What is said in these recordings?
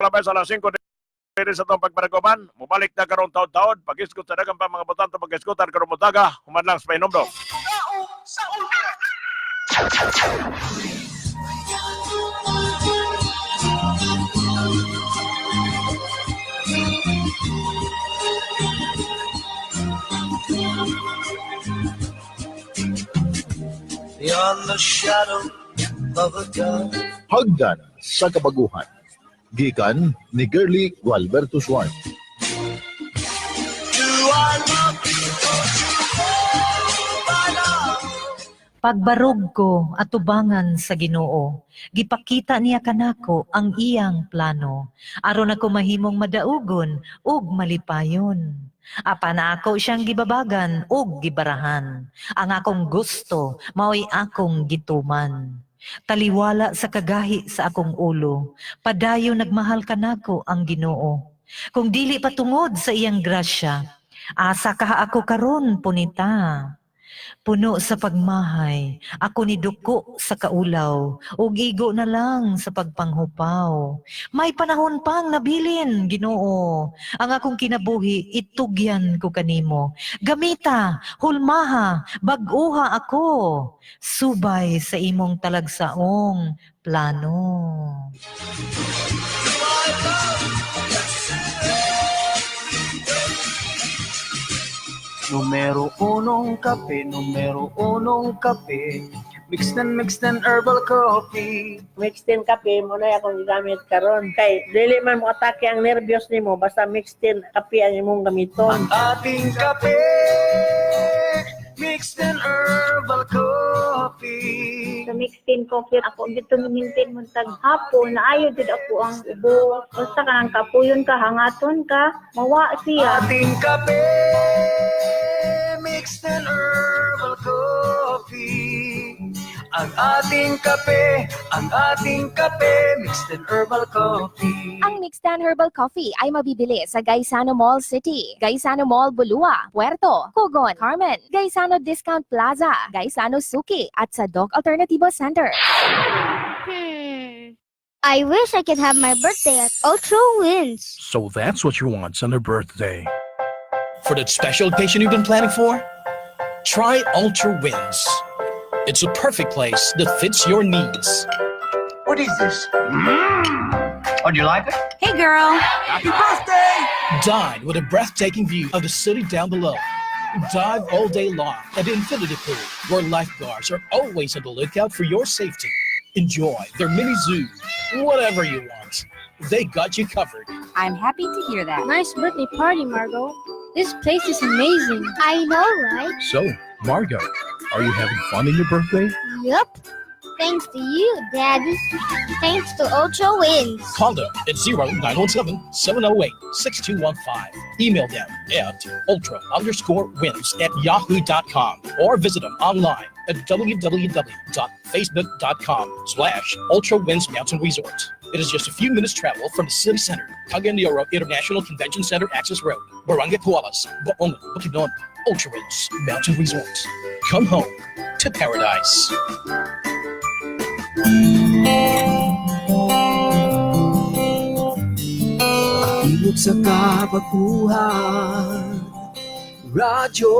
Labay sa alas 5 diri sa itong pagpanaguban. Mubalik na karong taon-taon. Pag-iskot sa dagang pa mga botanto pag-iskotan karong mutaga. Human lang sa painomdo. Sa ultra. Beyond the shadow of a gun. Hagdan sa kabaguhan. Gikan ni Girly Gualberto Suarez. Do I love you or do I love? Pagbarog ko atubangan sa Ginoo, gipakita niya kanako ang iyang plano, aron ako mahimong madaugon ug malipayon. Apa na ako siyang gibabagan ug gibarahan. Ang akong gusto mao'y akong gituman. Taliwala sa kagahi sa akong ulo, padayon nagmahal kanako ang Ginoo. Kung dili patungod sa iyang grasya, asa kaha ako karon punita. Puno sa pagmahay, ako ni duko sa kaulaw, ug igo na lang sa pagpanghupaw. May panahon pang nabilin, Ginoo. Ang akong kinabuhi, itugyan ko kanimo. Gamita, hulmaha, bag-uha ako. Subay sa imong talagsaong plano. Numero unong kape, mixed and herbal coffee. Mixed in kape mo na akong gamit karon kay dili man mo atake ang nervyos nimo basta mixed in kape ang imong gamiton. Ang ating kape, mixed and herbal coffee. Sa mixed in coffee ako dito mintin mo tag hapon naayo jud ako ang ubo basta kanang kapuyon ka hangaton ka mawa siya. Ating kape, mixed and herbal coffee. Ang ating kape, mixed and herbal coffee. Ang Mixed and Herbal Coffee ay mabibili sa Gaisano Mall City, Gaisano Mall Bulua, Puerto, Cogon, Carmen, Gaisano Discount Plaza, Gaisano Suki, at sa Doc Alternativo Center. I wish I could have my birthday at Ultra Winds. So that's what you want on her birthday. For that special occasion you've been planning for? Try Ultra Winds. It's a perfect place that fits your needs. What is this? Oh, do you like it? Hey, girl. Happy birthday! Dine with a breathtaking view of the city down below. Dive all day long at the Infinity Pool, where lifeguards are always on the lookout for your safety. Enjoy their mini zoo, whatever you want. They got you covered. I'm happy to hear that. Nice birthday party, Margot. This place is amazing. I know, right? So, Margot, are you having fun in your birthday? Yup. Thanks to you, Daddy. Thanks to Ultra Winds. Call them at 0917-708-6215. Email them at ultra_wins@yahoo.com or visit them online at www.facebook.com/Ultra Winds Mountain Resort. It is just a few minutes travel from the city center, Cagayan de Oro International Convention Center Access Road, Barangay Pualas, Baongan, Bukidnon, Ultra Winds Mountain Resort. Come home to paradise. Ilog sa kabaguhan, Radyo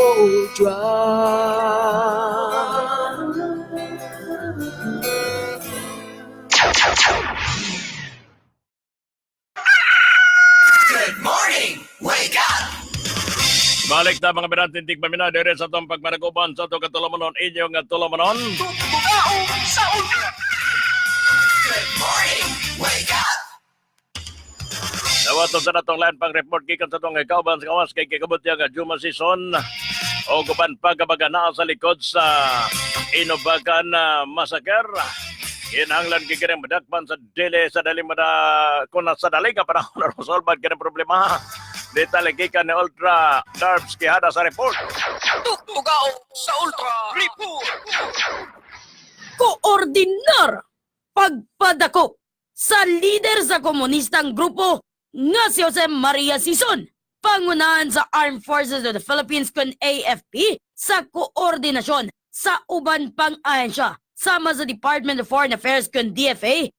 Good morning! Wake up! Balik na mga binatintig pamina diri sa itong pagpanaguban sa itong katulamanon inyong katulamanon. Tugao sa ultra! Good morning! Wake up! Nawato sa natong land pang report gikan sa itong kauban sa kawas kay kikabutya nga Juma season o kuban pagkabaganaan sa likod sa Inobagan Massacre. Kinahanglan kikiring madakpan sa dili sa daling kung sa daling ka panahon na resolve kining problema. Ditaligikan ni Ultra Darbs Quijada sa report. Tugao sa ultra! Report! Koordinar pagpadako sa lider sa komunistang grupo nga si Jose Maria Sison, pangunahan sa Armed Forces of the Philippines kun AFP sa koordinasyon sa uban pang ahensya sama sa Department of Foreign Affairs kun DFA,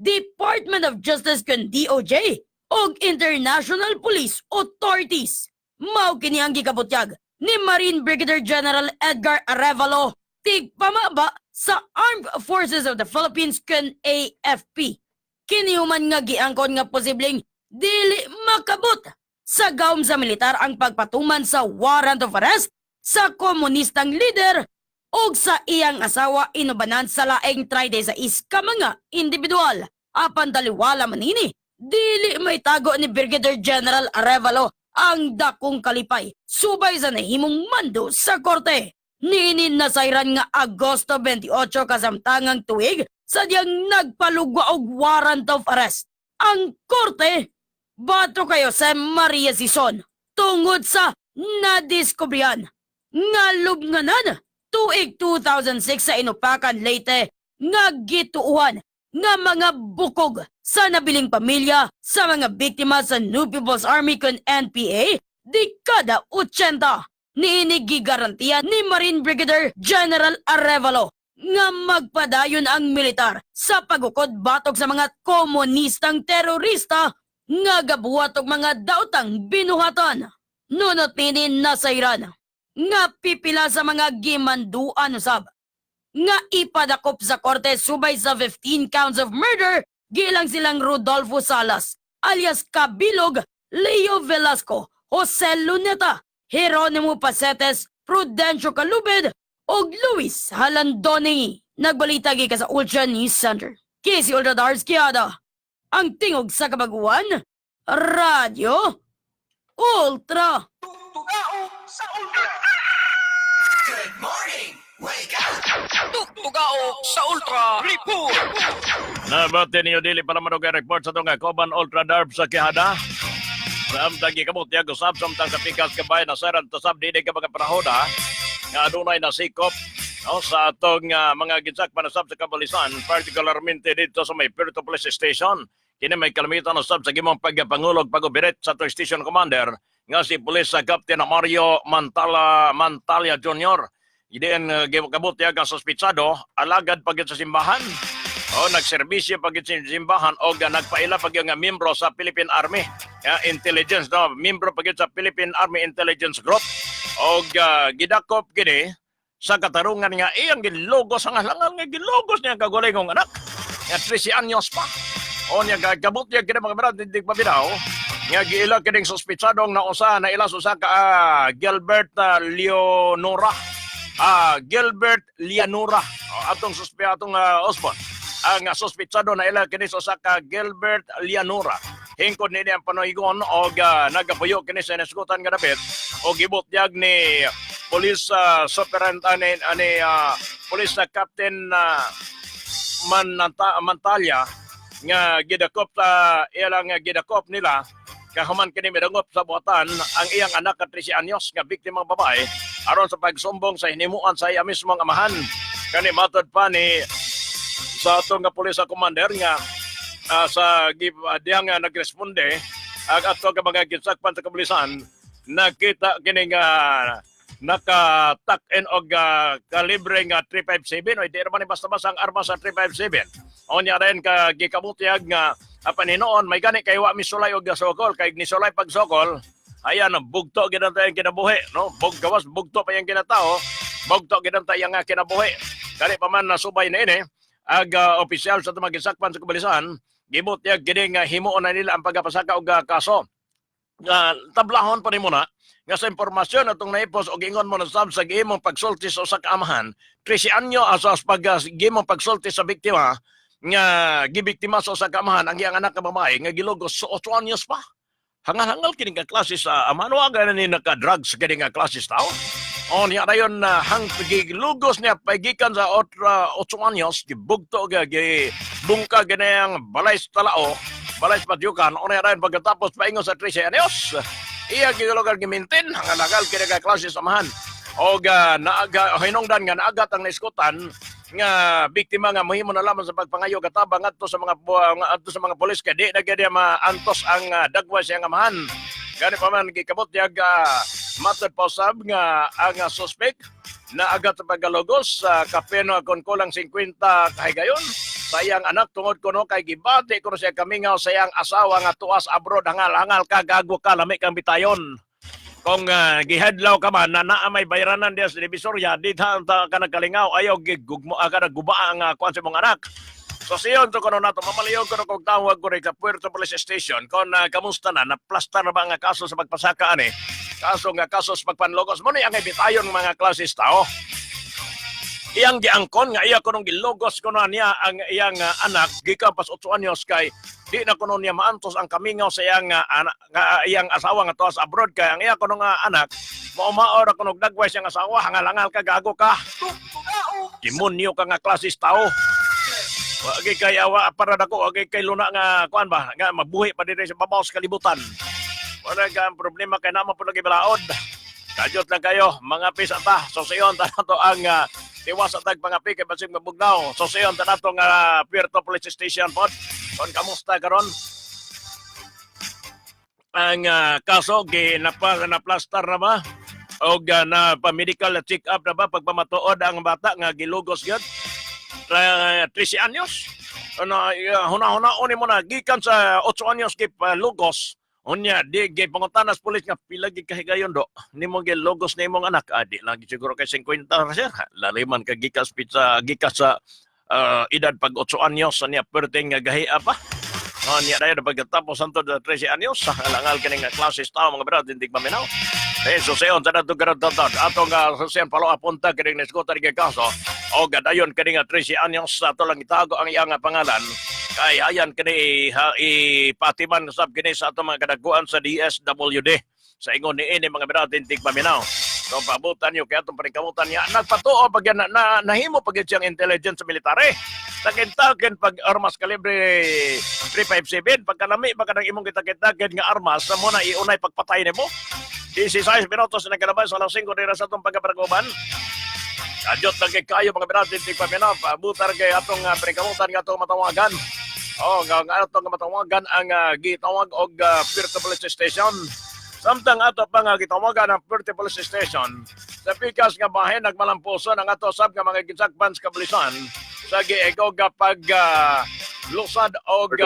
Department of Justice kun DOJ og International Police Authorities. Mao kini ang gikabutyag ni Marine Brigadier General Edgar Arevalo, tigpamaba sa Armed Forces of the Philippines kun AFP. Kini human nga giangkon nga posibleng dili makabot sa gawom sa militar ang pagpatuman sa warrant of arrest sa komunistang leader og sa iyang asawa inubanan sa laing 36 ka mga individual. Apan taliwala manini, dili may tago ni Brigadier General Arevalo ang dakong kalipay subay sa nahimong mando sa korte. Ninin na sayran nga Agosto 28 kasamtangang tuig sa diyang nagpalugwa og warrant of arrest. Ang korte, bato kayo sa Maria Sison tungod sa nadiskubrihan nga lubnganan tuig 2006 sa Inupakan, Leyte nga gituuhan nga mga bukog sa nabiling pamilya sa mga biktima sa New People's Army kun NPA dekada 80. Niini gigarantiya ni Marine Brigadier General Arevalo nga magpadayon ang militar sa pagukod batok sa mga komunistang terorista nga gabuhat og mga daotang binuhatan. Nunot nini nasayran nga pipila sa mga gimanduan usab nga ipadakop sa korte subay sa 15 counts of murder gilang silang Rodolfo Salas alias Kabilog, Leo Velasco, Jose Luneta, Jeronimo Pacetes, Prudencio Calubed og Luis Halandoni. Nagbalita gikan sa Ultra News Center. Casey Ultra Darskiada, ang tingog sa Kabaguan, Radio Ultra. Good morning, wake up! Nabati niyo dili para manugay report sa itong Coban Ultra Darb sa Kihada. Samtang gikamot niya gusab samtang kapikas kabay na saran tasab dili ka mga prahoda nga adunay nasikop sa atong mga ginsak panasab sa Kabalisan, particularmente dito sa may Puerto Police Station. Kini may kalamitan na sab sa gimong pagpangulog pag-operate sa atong station commander nga si Police Captain Mario Mantalia Jr. Diyan kabut niya ang suspitsado alagad pagit sa simbahan o nagserbisyo pagit sa simbahan o nagpaila pagit nga membro sa Philippine Army Intelligence, no? Membro pagit sa Philippine Army Intelligence Group o gidakop gini sa katarungan nga iyang gilogos ang halangan nga gilogos niya kagulingong anak nga 13 anyos pa o niya kabut niya kini mga brad hindi pabinaw nga giila kining suspitsadong nausa na ilas usa ka Gilbert Lianura atong atong Osborn ang suspitsado na ila kini sa ka Gilbert Lianura hingkod ni ang panoigon og nagapuyo kini sa nasgutan nga dapit og gibot diag ni Police Superintendent Police Captain Mantalia nga gidakop ilang gidakop nila kahuman kini midangop sa buhatan ang iyang anak ka 13 anyos nga biktimang babae aron sa pagsumbong sa hinimuan sa iya mismong amahan. Kani matod pa ni sa atong nga pulis commander nga sa diyang nga nagresponde ang ato ka mga ginsakpan sa kapulisan nakita kini nga naka-tuck in og kalibre nga 357 o di naman basta-basta ang arma sa 357. O niya rin ka gikamutiyag nga paninoon may gani kay wa misulay og gasokol kay nisulay pagsokol ayan bugto gid ang tayong kinabuhi no gawas bugto pa yang kinatao bugto gid ang tayong kinabuhi kani pa man nasubay na ini ag opisyal sa tumagisakpan sa Kabalisan gibot ya gid nga himuon na nila ang pagpasaka og kaso tablahon pa nimo na nga sa impormasyon atong naipos og ingon mo na sab sa gihimong pagsulti sa usa ka amahan 13 anyo asas pag gihimong pagsulti sa biktima nga gibiktima sa usa ka amahan ang iyang anak nga babae nga gilogos sa 8 anyos pa. Hangal-hangal kini nga klase sa amano aga ni naka-drugs kini nga klase tao. O niya dayon hang gilugos niya pagikan sa 8 anyos gibugto ga gibungka ganayang balay sa talao, balay sa padyukan o niya dayon pagkatapos paingon sa 13 anyos. Iya gilugar gimintin hangal-hangal kini nga klase sa amahan. O naaga hinungdan nga naagat ang naiskutan nga biktima nga mohimo na lamang sa pagpangayo katabang adto sa mga pulis kay di na gyud maantos ang dagwa siyang amahan. Gani pa man gikabot diag matod pa usab nga ang suspect na agat sa paggalogos sa kapeno kon kulang 50 kahigayon sayang anak tungod kuno kay gibati kuno siya kamingaw sayang asawa nga tuas abroad hangal ka gago ka lami kang bitayon. Kung gihadlaw ka man na naa may bayranan diya sa Divisoria di ta ka nagkalingaw ayaw gigugmo ka nagguba ang kuan sa mong anak. So siyon to kuno nato mamaliyon kuno kog tawag ko rin sa Puerto Police Station kon kamusta na naplastar na ba nga kaso sa pagpasaka ani? Kaso nga kaso sa pagpanlogos mo ni ang bitayon mga klases tao. Iyang giangkon nga iya kunong gilogos kuno niya ang iyang anak gikan pas 8 anyos kay di na kuno niya maantos ang kamingaw sa iyang anak nga iyang asawa nga tuwas abroad kay ang iya kunong anak mao ra kuno dagway siyang asawa hangal-hangal ka gago ka. Demonyo ka nga klases tao. Wagi kay awa para dako wagi kay luna nga kuan ba nga mabuhi pa diri sa babaw sa kalibutan. Wala ka ang problema kay naman po lagi balaod. Kajot lang kayo mga pisata. So sayon tanato ang tiwas at tagpangapi kay basig mabugnaw. So sayon tanato nga Puerto Police Station pod. Kon kamusta karon? Ang kaso naplastar na ba? O na pa-medical check up na ba pagpamatuod ang bata nga gilugos gyud? 13 anyos. Huna-huna mo na gikan sa 8 anyos kay lugos. Unya di gay pangutanas pulis nga pila gid kahigayon do. Nimo gay lugos na imong anak adi lagi siguro kay 50 ra siya. Laliman ka gikas sa edad pag 8 anyos niya perting nga gahi apa. Niya dayon pagkatapos santo 13 anyos langal kini nga klases tao mga brad hindi maminaw. So sayon sa dato garantad ato nga sosial palo apunta kini nga skuta ri kaso. O gadayon kini nga 13 anyos ato lang itago ang iyang pangalan. Kay ayan kini ipatiman sab kini sa ato mga kadaguan sa DSWD sa ingon ni ini mga beratin tig paminaw. So pabutan niyo kay atong paningkamutan niya nagpatuo pag nahimo pag siyang intelligence sa military. Takin-takin pag armas kalibre 357 pagkalami pag kanang imong kita-takin nga armas sa mo na iunay pagpatay nimo. 16 minutos na nagalabay sa alas 5 dira sa atong pagkapragoban. Adjot lang kay kayo mga beratin tig paminaw pabutar kay atong paningkamutan nga atong matawagan. Nga atong matawagan ang gitawag og Puerto Police Station. Samtang ato pa nga gitawagan ang Puerto Police Station sa pikas nga bahin nagmalampuson ang ato sab nga mga ginsakban sa kablisan sa giego pag lusad og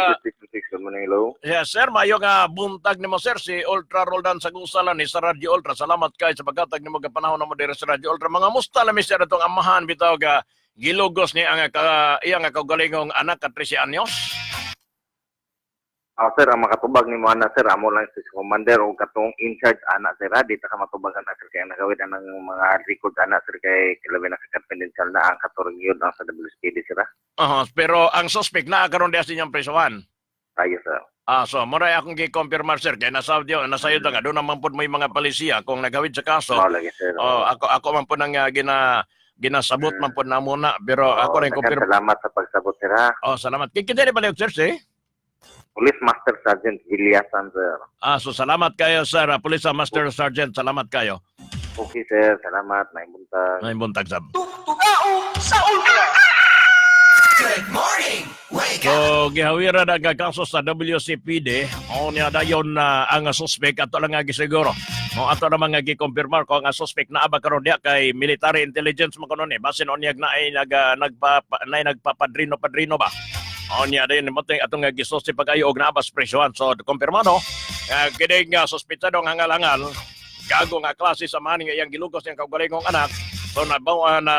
yes sir mayo nga buntag nimo sir si Ultra Roldan sa gusalan ni sa Radio Ultra. Salamat kay sa paghatag nimo ga panahon namo diri sa Radio Ultra. Mga musta lami sir atong amahan bitaw ga gilugos ni ang iyang kaugalingong anak ka 13 anyos. Sir, ang makatubag ni mo ana sir, amo lang si commander o katong in charge ana sir, di ta ka matubagan sir kay nagawid ang mga record ana sir kay labi na confidential na ang katurog yun ang sa WSPD sir. Pero ang suspect na karon diya sa inyong prisuhan. Ayo sir. So moray akong gi-confirm sir kay nasayod nga doon naman po may mga palisiya kung nagawid sa kaso. Lagi, sir. Ako man po nang ginasabot man po na muna pero ako rin confirm. Salamat sa pagsabot sir ha. Salamat. Kikita ni balik sir Police Master Sergeant Villiasan, sir. So salamat kayo, sir. Police Master Sergeant, salamat kayo. Okay, sir. Salamat. Naibuntag. Naibuntag, sab. Tugtugao sa ultra. Good morning. Wake up. So, gihawiran ang kaso sa WCPD. Niya dayon ang suspect ato lang nga gisiguro. Ato naman nga gikumpirmar ko ang suspect na aba karon diya kay military intelligence mo kuno ni. Basin onyag na ay nagpapadrino ba? Niya din mateng atong gisos si pag-ayo og naabas presyohan. So kumpirmado kini nga suspetsadong hangal-hangal gago nga klase sa maning iyang gilugos niyang kaugalingong anak. So nabawa na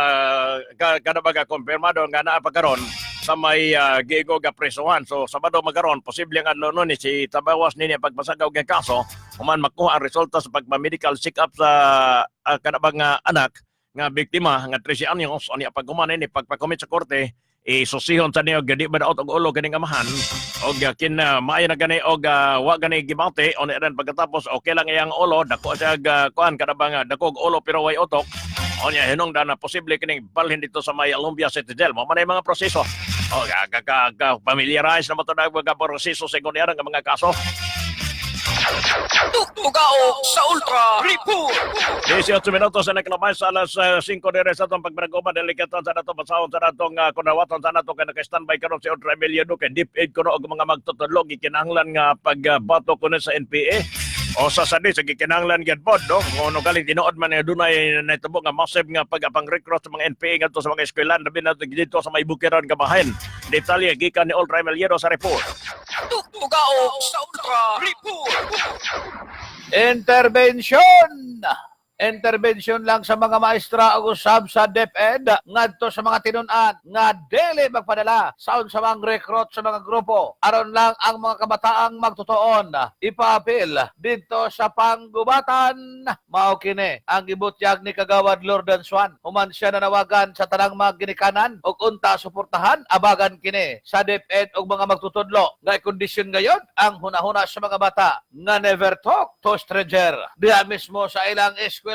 kada baga kumpirmado nga naa pa karon sa may gigo ga presyohan. So Sabado magaron posible nga no ni si tabawas nini pagpasagaw nga kaso human makuha ang resulta sa pagma-medical check-up sa kada bang anak nga biktima nga 13 anyos ani paghuman ni pagpakomit sa korte susihon sa niyo gadi ba daot og ulo ganing amahan og kin maayo na gani og wa gani gibate on ran pagkatapos okay lang iyang ulo dako sa kuan kada bang dako og ulo pero way utok onya hinong na posible kining balhin dito sa may Alumbia City Jail mo man mga proseso familiarize na mo to mga proseso sa ingon nga mga kaso. Tugtugao sa ultra report. 18 minutos na nakalabay sa alas 5 dire sa itong pagbaragoma delikatan sa nato basahon sa natong kunawaton sa nato kay naka-standby karon si Ultra Emiliano kay deep aid kuno og mga magtutulog ikinahanglan nga pagbato kuno sa NPA O sa sadi sa gikinahanglan gyud pod no kung ano galing tinuod man dunay nahitabo nga massive nga pag-apang recruit sa mga NPA ngadto sa mga eskwelahan labi na dito sa may bukiran ka bahin. Detalye gikan ni Old Remeliero sa report. Tugtugao sa Ultra Report. Intervention lang sa mga maestra ug usab sa DepEd ngadto sa mga tinun-an nga dili magpadala sa unsamang recruit sa mga grupo aron lang ang mga kabataang magtutuon ipaapil dito sa panggubatan. Mao kini ang gibutyag ni Kagawad Lordan Swan human siya nanawagan sa tanang mga ginikanan ug unta suportahan abagan kini sa DepEd ug mga magtutudlo nga kondisyon gayon ang hunahuna sa mga bata nga never talk to stranger diha mismo sa ilang eskwelahan.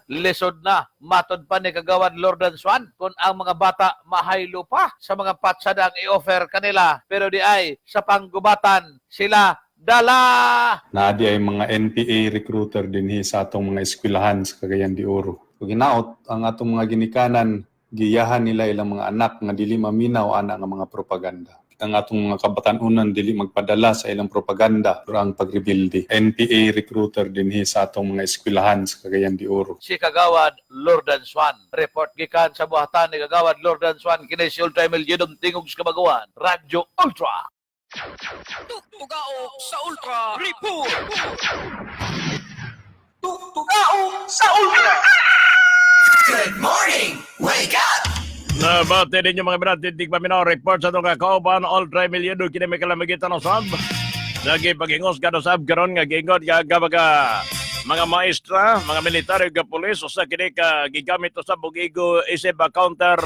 Lisod na matod pa ni Kagawad Lordan Swan kung ang mga bata mahaylo pa sa mga patsadang i-offer kanila pero di ay sa panggubatan sila dala. Naadi ay mga NPA recruiter dinhi sa atong mga eskwelahan sa Cagayan de Oro. Ug hinaot ang atong mga ginikanan giyahan nila ilang mga anak nga dili maminaw ana nga mga propaganda. Ang atong mga kabatan-unan dili magpadala sa ilang propaganda durang pagrebilde. NPA recruiter dinhi sa atong mga eskwelahan sa Cagayan de Oro. Si Kagawad Lordan Swan. Report gikan sa buhatan ni Kagawad Lordan Swan kini si Ultra Emilio Tingog sa Kabaguan, Radyo Ultra. Tugtugao sa Ultra Report. Tugtugao sa Ultra. Good morning. Wake up. Nabati ninyo mga binatitig paminaw report sa itong kakauban Old Remeliero kini may kalamagitan ng sab. Lagi pag-ingos ka ng sab karon nga giingot ka mga maestra, mga military ug pulis usa kini ka gigamit sa bugigo isip counter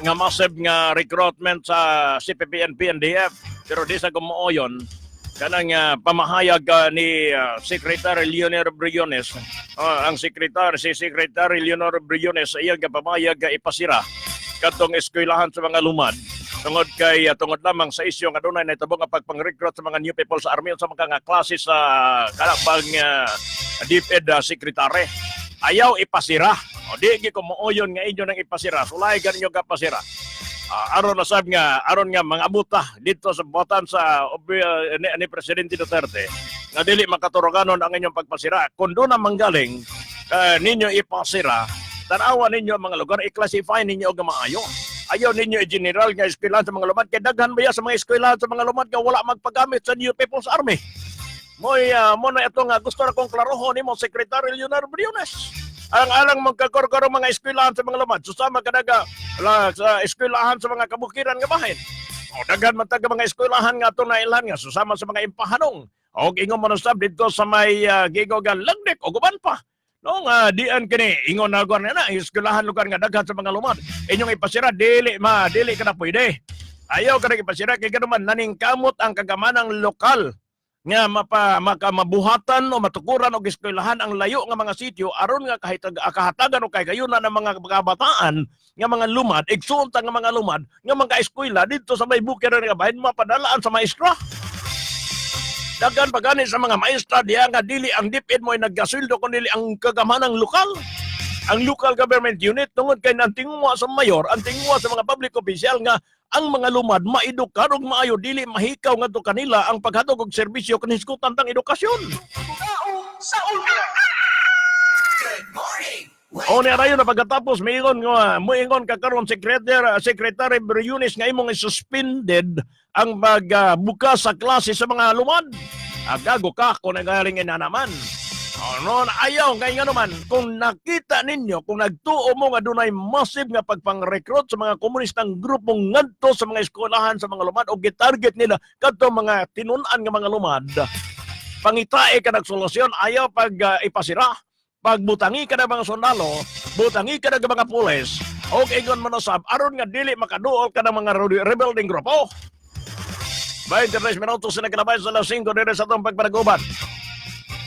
nga massive nga recruitment sa CPP, NP, NDF. Pero di sa gumuoyon kanang pamahayag ni Secretary Leonor Briones. Ang si Secretary Leonor Briones iyang pamahayag nga ipasira katong eskwelahan sa mga lumad tungod kay tungod lamang sa isyu nga dunay nahitabo nga pagpang-recruit sa mga new people sa army sa mga klase sa kalabang DepEd secretary. Ayaw ipasira. O di gi ko mooyon nga inyo nang ipasira. Sulay ganyo ka pasira. Aron na sab nga aron nga mga abuta dito sa botan sa ni Presidente Duterte nga dili makaturuganon ang inyong pagpasira kun do na manggaling ninyo ipasira tan-awan ninyo ang mga lugar i-classify ninyo og maayo. Ayaw ninyo i-general nga eskwelahan sa mga lumad kay daghan ba sa mga eskwelahan sa mga lumad nga wala magpagamit sa New People's Army. Mo na ito nga gusto na kong klarohon nimo Secretary Leonor Briones. Ang alang magkakorkoro mga eskwelahan sa mga lumad susama kadaga sa eskwelahan sa mga kabukiran nga bahin. O daghan man taga mga eskwelahan nga na ilan nga susama sa mga impahanong. O ingon mo na sab dito sa may gigogan lagdik o guban pa. No nga dian kini ingon na gwan na eskwelahan lugar nga daghan sa mga lumad. Inyong ipasira dili ka na pwede. Ayaw ka na ipasira kay kanuman naningkamot ang kagamанang lokal nga makamabuhatan o matukuran o eskwelahan ang layo nga mga sitio aron nga kahatagan o kayunan ng mga kabataan nga mga lumad, igsuunta nga mga lumad nga mga eskwela dito sa may bukiran nga bahin mapadalaan sa maestra. Dagan pagani sa mga maestra diya nga dili ang DepEd mo ay naggasildo kundi ang kagamhanang lokal. Ang local government unit tungod kay nantingwa sa mayor, ang tingwa sa mga public official nga ang mga lumad maedukar og maayo dili mahikaw ngadto kanila ang paghatag og serbisyo kanisgutan tang edukasyon. Sa Ultra. Good morning. O niya na pagkatapos moingon ka karon Secretary Briones nga imong suspended ang pagbukas sa klase sa mga lumad. Agago ka kung nagaling na naman. Noon ayaw kay nga naman kung nakita ninyo kung nagtuo mo nga dunay massive nga pagpang-recruit sa mga komunistang grupo ngadto sa mga eskwelahan sa mga lumad o gitarget nila kadto mga tinun-an nga mga lumad. Pangitae ka nagsolusyon ayaw pag ipasira. Pagbutangi ka ng mga sundalo, butangi ka ng mga pulis, o ingon mo na sab aron nga dili makaduol ka ng mga rebelding grupo. 23 minutos na kinabay sa alas 5 dire sa itong pagpanaguban.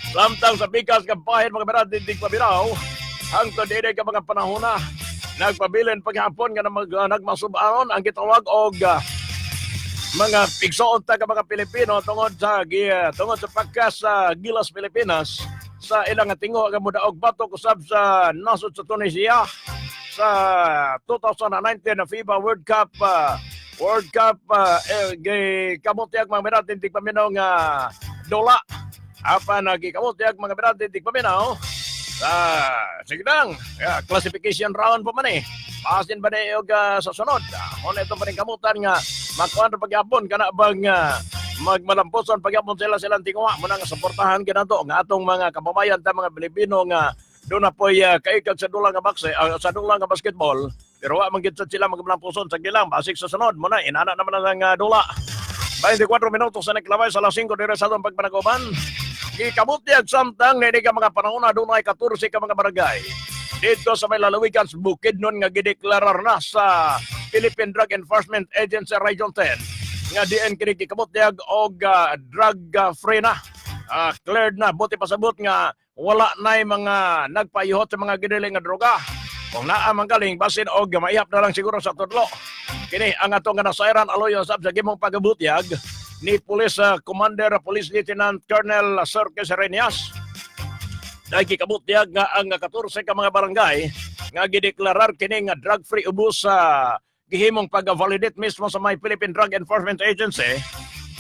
Samtang sa pikas ka bahin mga beratindig pabiraw, hangtod din ka mga panahon na nagpabilin paghapon nga nagmasubaon ang gitawag og mga pigsoon ta ka mga Pilipino tungod sa pagkas sa Gilas Pilipinas sa ilang tingo nga mudaog batok usab sa nasod sa Tunisia sa 2019 na FIBA World Cup World Cup kamutyag mga beratin tigpaminaw nga dola. Apa nagikamutag mga beratin tigpaminaw. Sige lang, classification round po man eh. Pasin ba na yung sa sunod? Kung ito pa rin kamutan nga, makuha na pagyapon ka na bang magmalamposon pagyapon silang tinguha mo nang suportahan ka na to nga atong mga kababayan ta mga Pilipino nga doon na po'y kaikag sa dulang nga sa dulang nga basketball. Pero wa man gid sila magmalamposon sa gilang basik sa sunod mo na inana naman ang dula. 24 minutos sa naglabay sa alas 5 dire sa atong pagpanaguban. Ikabutyag samtang nini ka mga panahon na doon ay 14 ka mga barangay. Dito sa may lalawigan sa Bukidnon nga gideklarar na sa Philippine Drug Enforcement Agency Region 10 nga diin kini gikabutyag og drug free na. Cleared na buti pasabot nga wala na mga nagpayuhot sa mga gidiling nga droga. Kung naa man galing basin og maihap na lang siguro sa tudlo. Kini ang atong nga nasairan aloyon sab sa gimong pagabutyag ni Police Commander Police Lieutenant Colonel Sir Serenias. Dahil kikabutyag nga ang 14 ka mga barangay nga gideklarar kini nga drug-free ubos sa gihimong pag-validate mismo sa may Philippine Drug Enforcement Agency.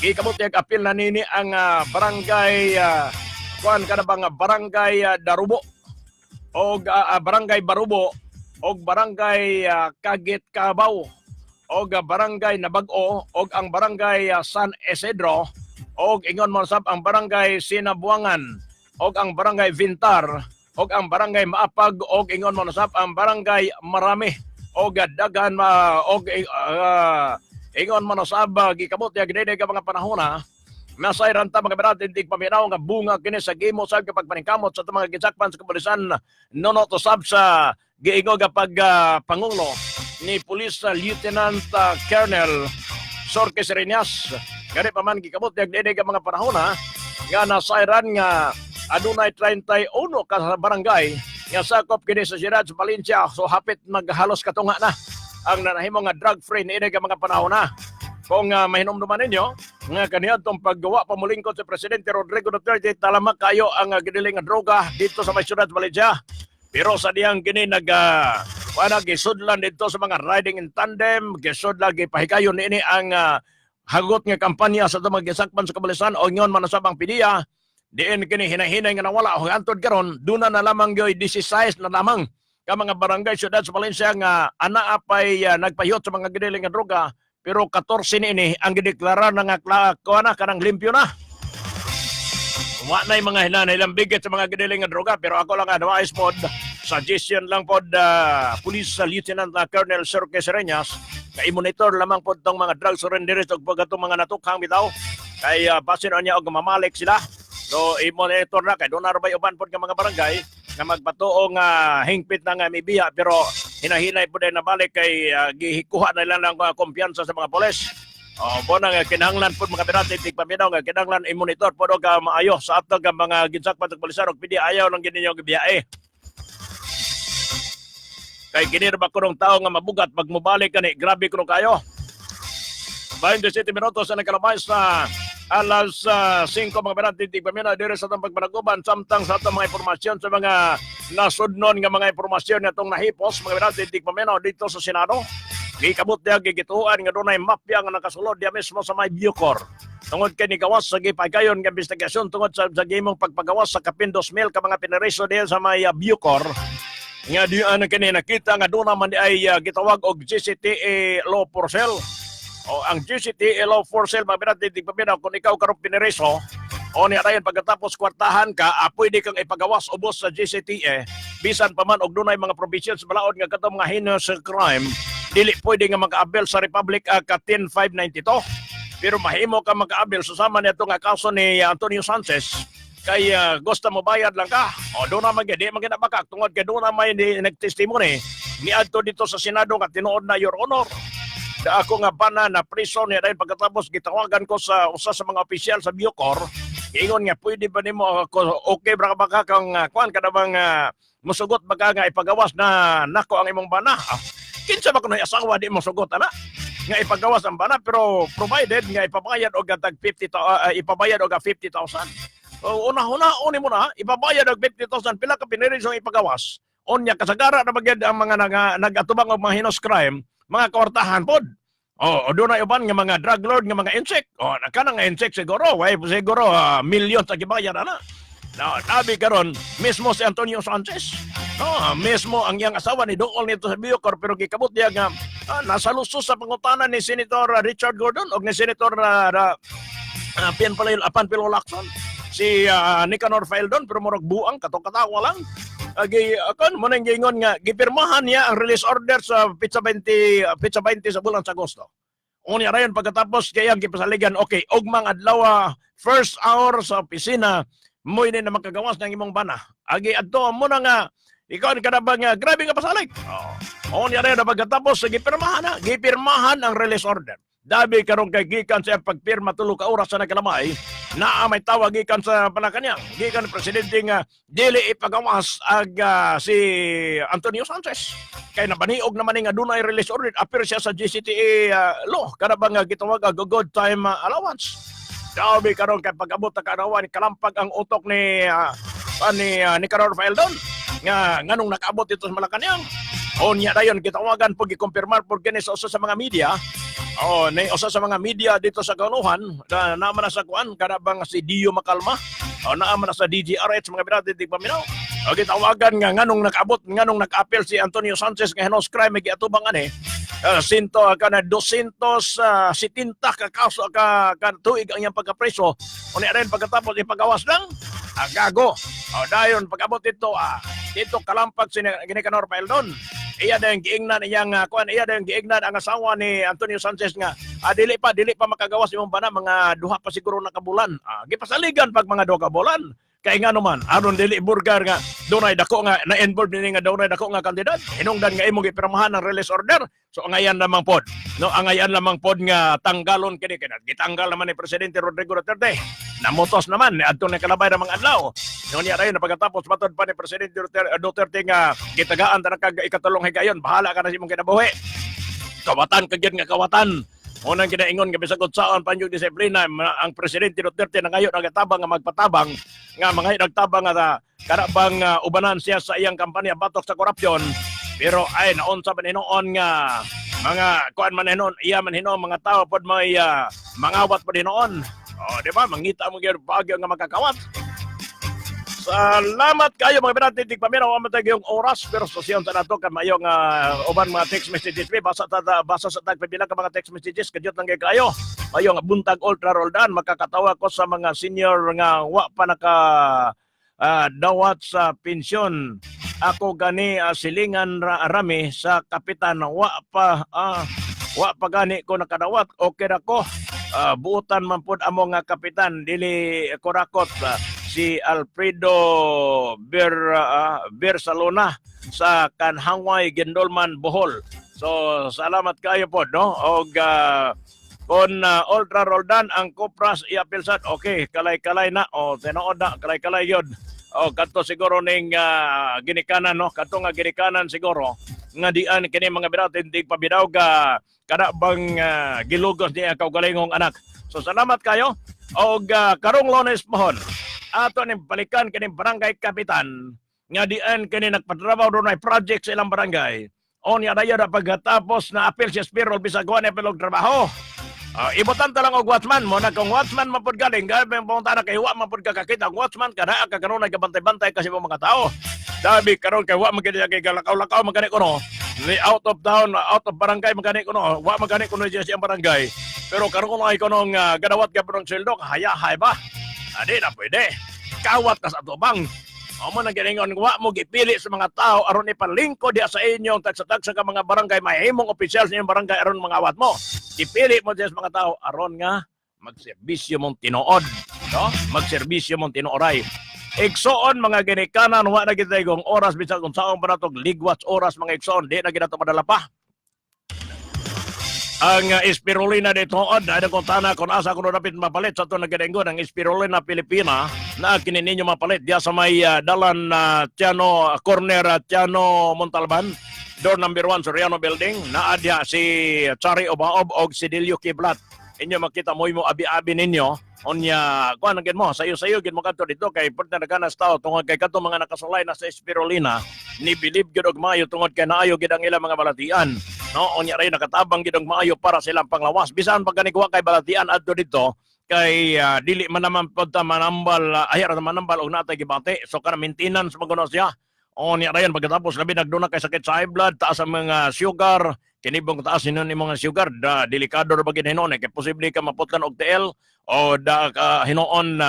Kikabutyag apil na nini ang barangay barangay Darubo o barangay Barubo o barangay Kagit Kabaw o barangay Nabag-o o ang barangay San Isidro o ingon mo sab ang barangay Sinabuangan o ang barangay Vintar o ang barangay Maapag o ingon mo sab ang barangay Marami o daghan ingon mo sab gikabutyag dinhi ka mga panahona nasayran ta mga beratin dig paminaw nga bunga kini sa gimo sab kapag paningkamot sa mga gisakpan sa kapulisan nono to sab sa giingo kapag pangulo ni Police Lieutenant Colonel Sorke Serenias. Gani pa man gikabutyag dinhi ka mga panahona nga nasayran nga adunay 31 ka barangay nga sakop kini sa siyudad sa Valencia. So hapit maghalos katunga na ang nanahimo nga drug-free ni ka mga panahona. Kung mahinumduman ninyo, nga kaniyadtong paggawa pamulingkod sa Presidente Rodrigo Duterte, talamak kayo ang gidiling nga droga dito sa may siyudad Valencia. Pero sa diyang kini gisudlan dito sa mga riding in tandem, gisudlan gipahikayon niini ang hagot nga kampanya sa mga gisakpan sa kapulisan o ingon man sa bang pidiya, diin kini hinahinay nga nawala o antod karon duna na lamang gyoy 16 na lamang ka mga barangay siyudad sa Valencia nga ana apay nagpahiyot sa mga gidiling nga droga. Pero 14 ini ang gideklarar na nga kanang limpyo na. Wa na mga hinanailang bigit sa mga gidiling nga droga. Pero ako lang advice pod, suggestion lang pod Police Lieutenant Colonel Sorke Serenias na i-monitor lamang pod tong mga drug surrenderers o pagkatong mga natukhang bitaw. Kay basin niya og mamalik sila. So i-monitor na kay doon na rabay uban pod ka mga barangay na magpatuong hingpit na nga may biya pero hinahinay po din na balik kay gihikuha na lang ng kumpiyansa sa mga polis. Po nang kinahanglan po mga pirate tigpaminaw nga kinahanglan i-monitor po ka maayo sa atog ang mga ginsakpan sa polisan og pidi ayaw lang gini yung biyahe. Kay kini ba kurong tao nga mabugat pag mobalik kani grabe kuno kayo. 27 minutos sa nakalabay sa alas 5 mga pirate tigpaminaw dire sa atong pagpanaguban samtang sa atong mga impormasyon sa mga nasudnon nga mga impormasyon nga itong nahipos mga pirate tigpaminaw dito sa Senado. Gikabot niya gigituan nga doon ay mafia nga nakasulod diya mismo sa may Bucor. Tungod kay ni gawas sa gipagayon nga investigasyon tungod sa gimong pagpagawas sa kapin 2,000 ka mga pinariso diya sa may Bucor. Nga diyan kini nakita nga doon naman ay gitawag og GCTA law for sale. O ang GCTA law for sale mga pirate tigpaminaw kung ikaw karong pinariso o niya dayon pagkatapos kwartahan ka, pwede kang ipagawas ubos sa GCTA bisan pa man og dunay mga provisions balaod nga katong mga heinous crime dili pwede nga mag-abel sa Republic Act 10592 pero mahimo ka mag-abel susama nito nga kaso ni Antonio Sanchez kay gusto mo bayad lang ka o doon naman di man ginabakak tungod kay doon naman nagtestimony ni adto dito sa Senado nga tinuod na Your Honor da ako nga bana na prison niya dahil pagkatapos gitawagan ko sa usa sa mga opisyal sa Bucor ingon nga pwede ba nimo okay ba ka kang kuan kada bang musugot baka nga ipagawas na nako ang imong bana kinsa ba kuno asawa di mo sugot ana nga ipagawas ang bana pero provided nga ipabayad og tag 50 ipabayad og 50,000 una-una mo na ipabayad og 50,000 pila ka pinirisong ipagawas onya kasagara na bagid ang mga nagatubang og mga heinous crime mga kwartahan pod O doon na iban nga mga drug lord nga mga insect. O kanang nga insect siguro, way siguro milyon sa gibayan ana. Na tabi karon mismo si Antonio Sanchez. No, mismo ang iyang asawa ni Dool nito sa Biocor pero gikabot niya nga nasa lusos sa pangutanan ni Senator Richard Gordon o ni Senator Panfilo Lacson. Si Nicanor Faeldon pero murag buang katong-katawa lang. Mo nang gingon nga gipirmahan niya ang release order sa pizza 20 sa bulan sa Agosto. Unya rayon pagkatapos kaya ang gipasaligan, okay, ugmang adlaw first hour sa opisina mo ini na makagawas ng imong bana. Agi adto mo na nga ikaw ka na bang grabe nga pasalig. Unya rayon pagkatapos gipirmahan ang release order. Dabi karon kay gikan sa pagpirma 3 ka oras sa nagkalamay na may tawag gikan sa Malacañang gikan ni presidente nga dili ipagawas si Antonio Sanchez kay nabaniog naman nga dunay release order appear siya sa GCTA law kada ba nga gitawag good time allowance. Dabi karon kay pag-abot ta kanawa ni kalampag ang utok ni Nicanor Faeldon nga nganong nakaabot ito sa Malacañang. Unya dayon gitawagan pag i-confirmar por kini sa usa sa mga media. Ni usa sa mga media dito sa Kanuhan na naman na sa kuan kada bang si Dio Macalma naaman na sa DGRH mga birate di paminaw. Gitawagan nga nganong nakaabot nganong nag-appeal si Antonio Sanchez nga heinous crime giatubang ani. 270 ka kaso ka tuig ang iyang pagkapreso. Uni rin pagkatapos ipagawas lang gago. Dayon pag-abot ito dito kalampag si Nicanor Faeldon. Iya dayang giingnan iyang iya dayang giingnan ang asawa ni Antonio Sanchez nga dili pa makagawas imong bana mga duha pa siguro na kabulan. Gipasaligan pag mga duha ka bulan. Kay nga naman aron dili burger nga dunay dako nga na-involved ni nga dunay dako nga kandidat. Hinungdan nga imong gipirmahan ang release order. So angayan lamang pod. No, angayan lamang pod nga tanggalon kini gitanggal naman ni presidente Rodrigo Duterte. Namotos naman ni adto ni kalabay ra mga adlaw. Niya rayon pagkatapos matod pa ni presidente Duterte nga gitagaan ta kag ikatulong higayon. Bahala ka na sa imong kinabuhi. Kawatan kagyud nga kawatan. Unang kinaingon nga bisag unsaon pa yung disiplina ang presidente Duterte na ngayon nagatabang nga magpatabang nga mga nagtabang nga karabang ubanan siya sa iyang kampanya batok sa korupsyon pero ay naunsa man hinoon nga mga kuan man hinoon iya man hinoon mga tao pod may mangawat pa hinoon. Di ba mangita mo gyud bagyo nga makakawat. Salamat kayo mga binati tig paminaw amatag yung oras pero sosyon sa nato kan mayong uban mga text messages basa sa tagpabila ka mga text messages kadyot lang kayo mayong buntag ultra roldan makakatawa ko sa mga senior nga wa pa naka dawat sa pensyon ako gani silingan rami sa kapitan wa pa gani ko nakadawat okay ra ko buutan man pud amo nga kapitan dili ko rakot si Alfredo Bersalona sa Kanhangway, Gendolman, Bohol. So, salamat kayo po, no? Og kon Ultra Roldan ang Kopras iapilsat, okay, kalay-kalay na. Tinood na, kalay-kalay yun. Kanto siguro ning ginikanan, no? Kanto nga ginikanan siguro. Nga dian kini mga birat, hindi pabidaw ka kada bang gilugos niya kaugalingong anak. So, salamat kayo. Og karong Lunes pohon. Ato ni balikan kini barangay kapitan nga dian kini nagpatrabaho doon ay project sa ilang barangay. Onya dayon pagkatapos na apil si Spirol bisag wa na pilog trabaho. Ibutan ta lang og watchman mo na kung watchman mapud galing gabi pumunta na kay wa mapud kakakita ang watchman kada ka karon nagabantay-bantay kasi mga tao. Dabi karon kay wa magani kay galakaw-lakaw magani kuno. Ni out of town, out of barangay magani kuno. Wa magani kuno diya siyang barangay. Pero karon ay kunong gadawat ka ng sweldo hayahay ba? Di na pwede. Kawat ka sa tubang. Mo nang giningon wa mo gipili sa mga tao aron ipalingkod diya sa inyong tagsa-tagsa ka mga barangay mahimong opisyal sa inyong barangay aron mga awat mo. Ipili mo diya sa mga tao aron nga magserbisyo mong tinuod, no? Magserbisyo mong tinuoray. Igsoon mga ginikanan wa na gid gong oras bisag unsaon pa natog ligwat oras mga igsoon di na gid nato madala pa. Ang spirulina dito ay nakuntana kung asa ko napit mapalit sa ito nagdenggon ang spirulina Pilipina na kinininyo mapalit diya sa may dalan Tiano Corner Tiano Montalban door number 1 Soriano Building na adya si Chari Obaob og si Delio Kiblat inyo makita mo abi-abi ninyo onya kuan gid mo sayo-sayo gid mo kadto dito kay pud na ganas tao tungod kay kadto mga nakasulay na sa spirulina ni bilib gid og maayo tungod kay naayo gid ang ilang mga balatian. No, unya ray nakatabang gid og maayo para silang panglawas. Bisan pag kanikuha kay balatian adto dito kay dili man naman pod ta manambal ayara ta manambal og natay gibati. So kana maintenance maguno siya. Unya ray pagkatapos labi nagduna kay sakit sa high blood, taas ang mga sugar, kinibong taas hinon imong sugar, delikado ra bagid hinon kay posible ka maputlan og TL o hinoon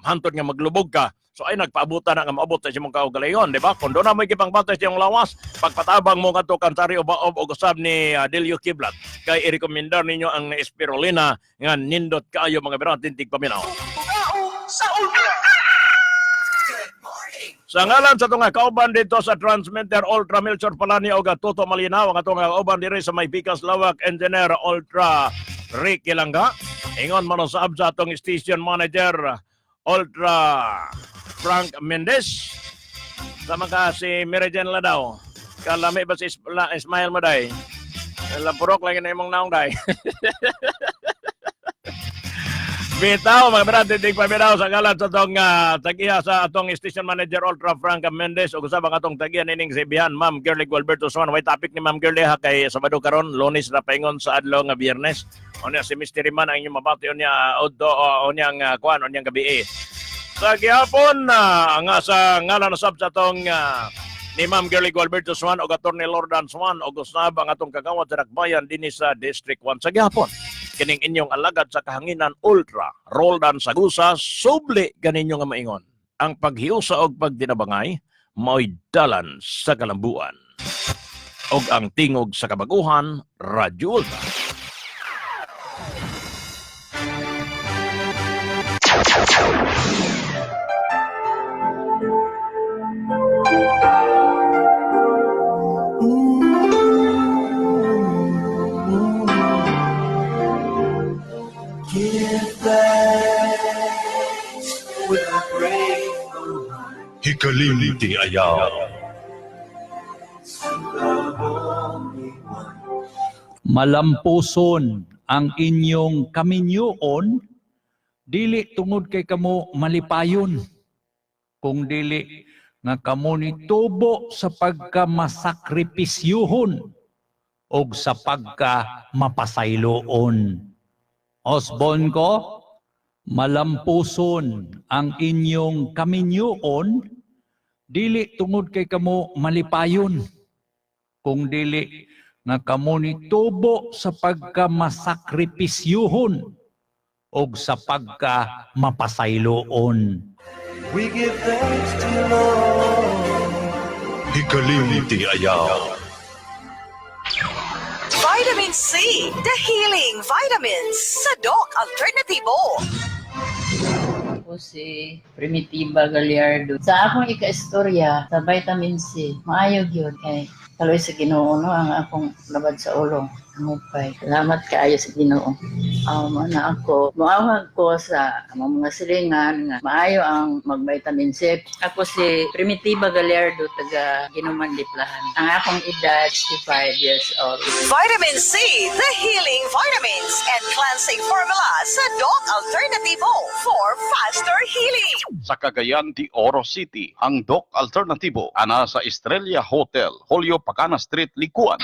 hantod nga maglubog ka. So ay nagpaabutan na nga maabot sa imong kaugalayon, di ba? Kung doon na may kipangbates yung lawas, pagpatabang mo kadto kantari o baob o gusab ni Delio Kiblat, kay i-recommendar ninyo ang spirulina nga nindot kaayo mga beratin tigpaminaw. Sa ngalan sa tunga kauban dito sa Transmitter Ultra Milchor Palani o Gatuto Malinaw, ang tunga kauban diri sa may Pikas Lawak Engineer Ultra Ricky Langga. Ingon man sa absa atong station manager Ultra Frank Mendez. Sama ka si Meridian Ladaw. Kalami ba si Ismail mo day? Lapurok lagi na imong naong day. Bitaw, mga brad, hindi pa bitaw sa ngalan sa itong tagiya sa atong station manager Ultra Frank Mendez o kusabang atong tagiya nining si Bihan, Ma'am Girlie Gualberto Swan. May topic ni Ma'am Girlie ha kay Sabado karon, Lunes na paingon sa adlaw nga Biyernes. Onya si Mystery Man ang inyong mabati onya oddo onyang kuan onyang gabi. Sa gihapon nga sa ngalan na sab sa atong ni Ma'am Girlie Gualberto Swan o Attorney Lordan Swan o gusab ang atong kagawad sa Dakbayan dinhi sa District 1 sa gihapon. Kining inyong alagad sa kahanginan Ultra Roldan Sagusa subli ganinyo nga maingon. Ang paghiusa og pagdinabangay mao'y dalan sa kalambuan. Og ang tingog sa kabaguhan, Radyo Ultra. Hikalimti ayaw. Malampuson ang inyong kaminyoon, dili tungod kay kamo malipayon, kung dili nga kamo nitubo sa pagkamasakripisyuhon o sa pagkamapasayloon. Osbon ko, malampuson ang inyong kaminyoon, dili tungod kay kamo malipayon, kung dili nga kamo nitubo sa pagkamasakripisyuhon o sa pagkamapasayloon. We give thanks to the Lord. Hikalimti ayaw. Vitamin C, the healing vitamins sa Doc Alternativo. Ako si Primitiva Gallardo. Sa akong ika-istorya sa vitamin C, maayog yun kay kaloy sa Ginoo no ang akong labad sa ulo. Mupay. Salamat kaayo sa Ginoo. Na ako, muawag ko sa mga silingan nga maayo ang mag-vitamin C. Ako si Primitiva Gallardo, taga Ginuman Diplahan. Ang akong edad, 65 years old. Vitamin C, the healing vitamins and cleansing formula sa Doc Alternativo for faster healing. Sa Cagayan de Oro City, ang Doc Alternativo ana sa Estrella Hotel, Julio Pacana Street, Likuan.